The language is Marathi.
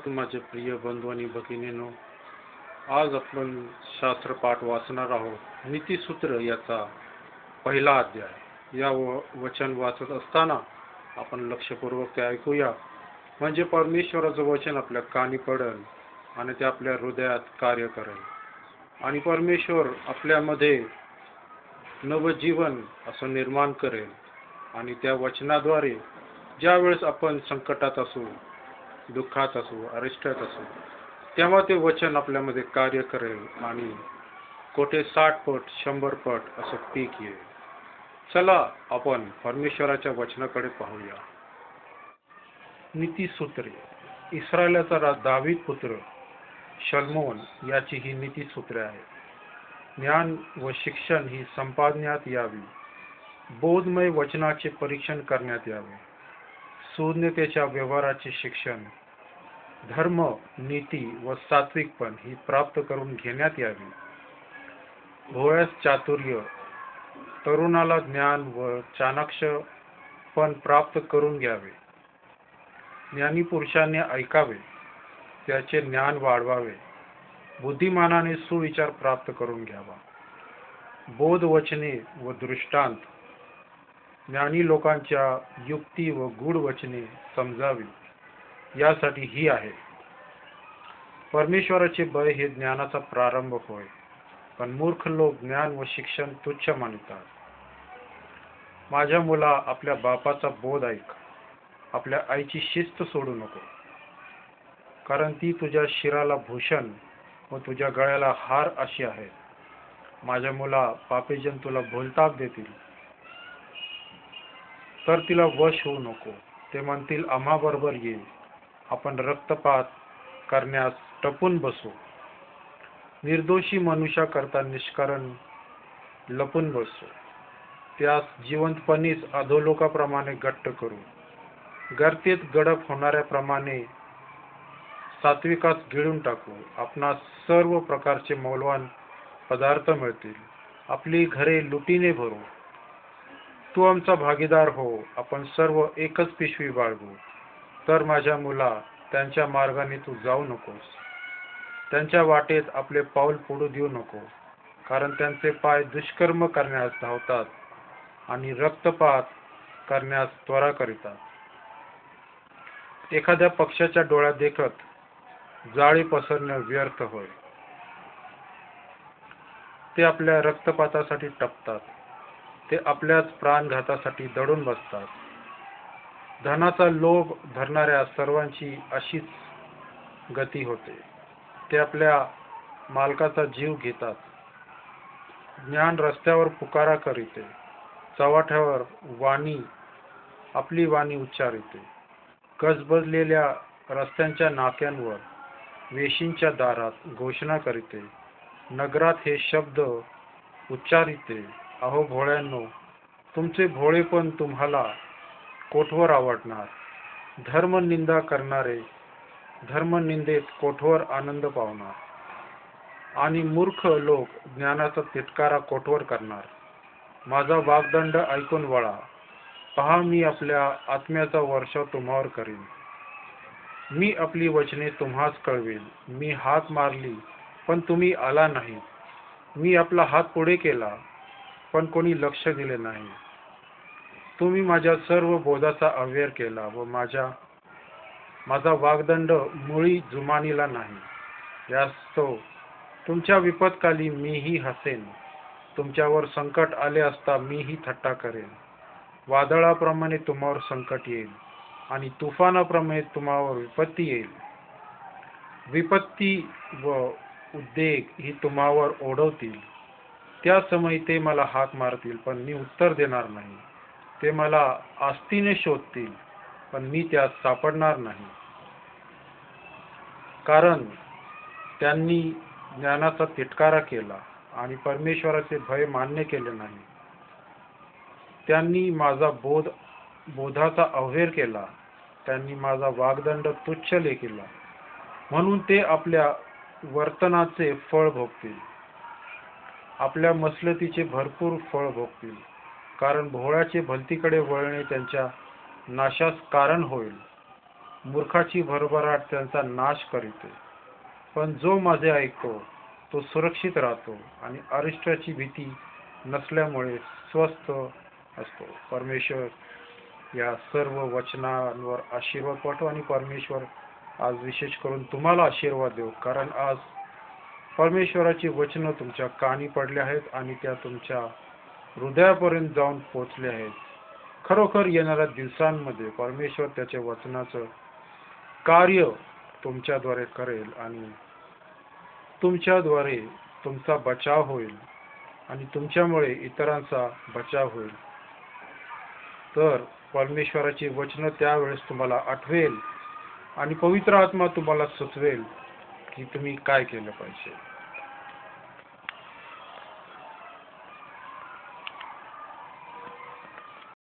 माझे प्रिय बंधू आणि भगिनींनो, आज आपण शास्त्रपाठ वाचणार आहोत. नीतिसूत्र याचा पहिला अध्याय. या वचन वाचत असताना आपण लक्षपूर्वक ते ऐकूया, म्हणजे परमेश्वराचं वचन आपल्या कानी पडेल आणि ते आपल्या हृदयात कार्य करेल आणि परमेश्वर आपल्यामध्ये नवजीवन असं निर्माण करेल. आणि त्या वचनाद्वारे ज्या वेळेस आपण संकटात असू, दुःखात असू, अरिष्टात असू, तेव्हा ते वचन आपल्यामध्ये कार्य करेल आणि कोठे 60 पट 100 पट असं पीक येईल. चला आपण परमेश्वराच्या वचनाकडे पाहूया. नीतिसूत्रे. इस्रायलाचा दावीद पुत्र शलोमोन याची ही नीतिसूत्रे आहेत. ज्ञान व शिक्षण ही संपादण्यात यावी, बोधमय वचनाचे परीक्षण करण्यात यावे, सुज्ञतेच्या व्यवहाराचे शिक्षण, धर्म, नीती व सात्विकपण ही प्राप्त करून घेण्यात यावी, भोळ्यास चातुर्य, तरुणाला ज्ञान व चाणाक्षपण प्राप्त करून घ्यावे, ज्ञानी पुरुषाने ऐकावे, त्याचे ज्ञान वाढवावे, बुद्धिमानाने सुविचार प्राप्त करून घ्यावा, बोध वचने व दृष्टांत, ज्ञानी लोकांच्या युक्ती व गूढ वचने समजावी, यासाठी ही आहे. परमेश्वराचे भय हे ज्ञानाचा प्रारंभ होय, पण मूर्ख लोक ज्ञान व शिक्षण तुच्छ मानतात. माझ्या मुला, आपल्या बापाचा बोध ऐक, आपल्या आईची शिस्त सोडू नको, कारण ती तुझ्या शिराला भूषण व तुझ्या गळ्याला हार अशी आहे. माझ्या मुला, पापीजन तुला भूलताप देतील तर तिला वश होऊ नको. ते म्हणतील, आम्हा बरोबर ये, आपण रक्तपात करण्यास टपून बसू, निर्दोषी मनुष्या करता निष्कारण लपून बसू, त्यास जिवंतपणीच अधोलोकाप्रमाणे घट्ट करू, गर्तेत गडप होणाऱ्याप्रमाणे सात्विकास गिळून टाकू. आपणास सर्व प्रकारचे मौल्यवान पदार्थ मिळतील, आपली घरे लुटीने भरू. तू आमचा भागीदार हो, आपण सर्व एकच पिशवी बाळगू. तर माझ्या मुला, त्यांच्या मार्गाने तू जाऊ नकोस, त्यांच्या वाटेत आपले पाऊल पडू देऊ नको, कारण त्यांचे पाय दुष्कर्म करण्यास धावतात आणि रक्तपात करण्यास त्वरा करीतात. एखाद्या पक्षाच्या डोळ्यात देखत जाळी पसरणे व्यर्थ होय. ते आपल्या रक्तपातासाठी टपतात, ते आपल्याच प्राणघातासाठी दडून बसतात. धनाचा लोभ धरणाऱ्या सर्वांची अशीच गती होते. ते आपल्या मालकाचा जीव घेतात. ज्ञान रस्त्यावर पुकारा करीते, चव्हाट्यावर आपली वाणी उच्चारिते, गजबजलेल्या रस्त्यांच्या नाक्यांवर, वेशींच्या दारात घोषणा करीते, नगरात हे शब्द उच्चारिते. अहो भोळ्यांनो, तुमचे भोळेपण तुम्हाला कोठवर आवडणार. धर्मनिंदा करणारे धर्मनिंदेत कोठवर आनंद पावणार, आणि मूर्ख लोक ज्ञानाचा तिटकारा कोठवर करणार. माझा वाग्दंड ऐकून वळा, पहा, मी आपल्या आत्म्याचा वर्षाव तुम्हावर करीन. मी आपली वचने तुम्हास कळवेन. मी हाक मारली, पण तुम्ही आला नाही. मी आपला हात पुढे केला, पण कोणी लक्ष दिले नाही. तुम्ही माझ्या सर्व बोधाचा अव्यय केला व माझा वाग्दंड मुळी जुमानीला नाही. यास्तव तुमच्या विपत्काली मीही हसेन, तुमच्यावर संकट आले असता मीही थट्टा करेन. वादळाप्रमाणे तुम्हावर संकट येईल आणि तुफानाप्रमाणे तुम्हावर विपत्ती येईल. विपत्ती व उद्रेक ही तुम्हावर ओढवतील. त्या समयी ते मला हाक मारतील, पण मी उत्तर देणार नाही. ते मला आस्तीने शोधतील, पण मी त्यात सापडणार नाही, कारण त्यांनी ज्ञानाचा तिटकारा केला आणि परमेश्वराचे भय मान्य केले नाही. त्यांनी माझा बोधाचा अव्यय केला, त्यांनी माझा वाग्दंड तुच्छ लेखिला. म्हणून ते आपल्या वर्तनाचे फळ भोगतील, आपल्या मसलतीचे भरपूर फळ भोगतील, कारण भोळ्याचे भलतीकडे वळणे त्यांच्या नाशास कारण होईल. मूर्खाची भरभराट त्यांचा नाश करीते. पण जो माझे ऐकतो तो सुरक्षित राहतो आणि अरिष्टाची भीती नसल्यामुळे स्वस्थ असतो. परमेश्वर या सर्व वचनांवर आशीर्वाद पाठव आणि परमेश्वर आज विशेष करून तुम्हाला आशीर्वाद देऊ, कारण आज परमेश्वराची वचनं तुमच्या कानी पडले आहेत आणि त्या तुमच्या हृदयापर्यंत जाऊन पोहोचले आहेत. खरोखर येणाऱ्या दिवसांमध्ये परमेश्वर त्याच्या वचनाचं कार्य तुमच्याद्वारे करेल आणि तुमच्याद्वारे तुमचा बचाव होईल आणि तुमच्यामुळे इतरांचा बचाव होईल. तर परमेश्वराची वचनं त्यावेळेस तुम्हाला आठवेल आणि पवित्र आत्मा तुम्हाला सुचवेल की तुम्ही काय केलं पाहिजे.